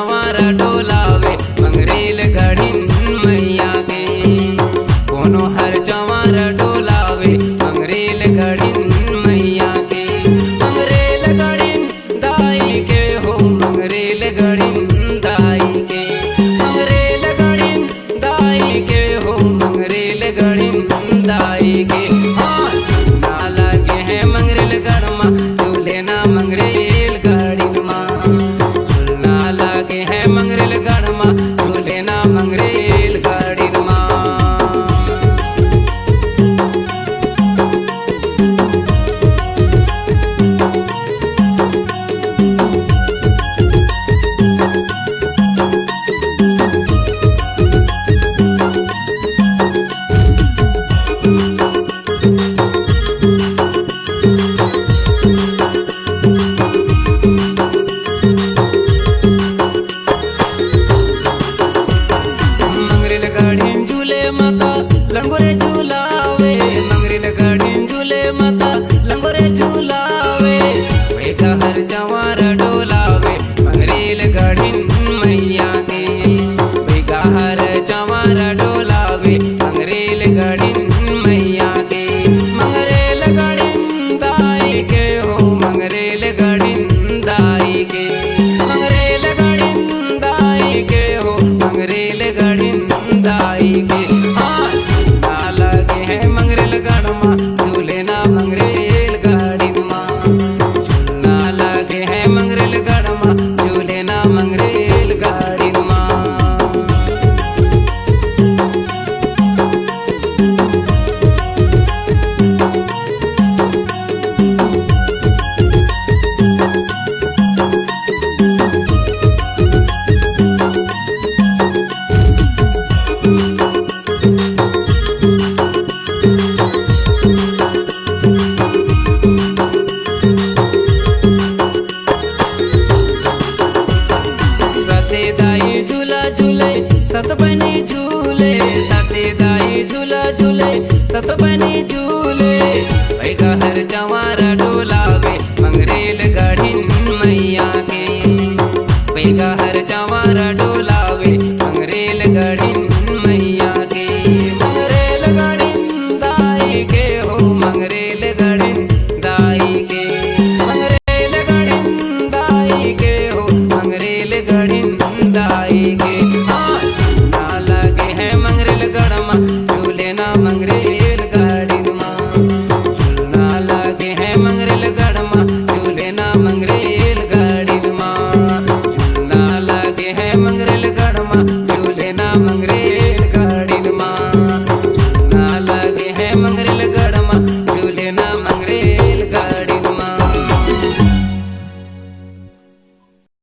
चंवारा डोलावे मंगरेल घड़ीन मैया के। कोनो हर चंवारा डोलावे मंगरेल घड़ीन मैया के। मंगरेल घड़ीन दाई के हो मंगरेल घड़ीन दाई के। मंगरेल घड़ीन दाई के हो मंगरेल घड़ीन दाई के। हाँ ना लगे हैं मंगरेल गढ़मा झूले ना मंगरेल घड़ीन माँ। झूलना लगे हैं मंगरेल गढ़मा झूले ना मंगरेल घड़ीन माँ। मंगरेल घड़ीन झूले माता लंगोरे झूलावे। मंगरेल घड़ीन झूले माता लंगोरे झूलावे। बेगा हर चंवारा डोलावे मंगरेल घड़ीन मैया के। बेगा हर चंवारा डोलावे मंगरेल घड़ीन मैया के। मंगरेल घड़ीन दाई के हो मंगरेल घड़ीन दाई के। मंगरेल घड़ीन दाई के हो मंगरेल घड़ीन दाई के। हाँ ना लगे हैं मंगरेल गढ़मा झूले ना मंगरेल घड़ीन माँ। झूलना लगे हैं मंगरेल गढ़मा झूले ना मंगरेल घड़ीन माँ। सतेदाई झूला झूले सतबनी झूले। सतेदाई झूला झूले सतबनी झूले। बैगा हर चंवारा डोलावे मंगरेल घड़ीन मैया के। बैगा हर चंवारा डोला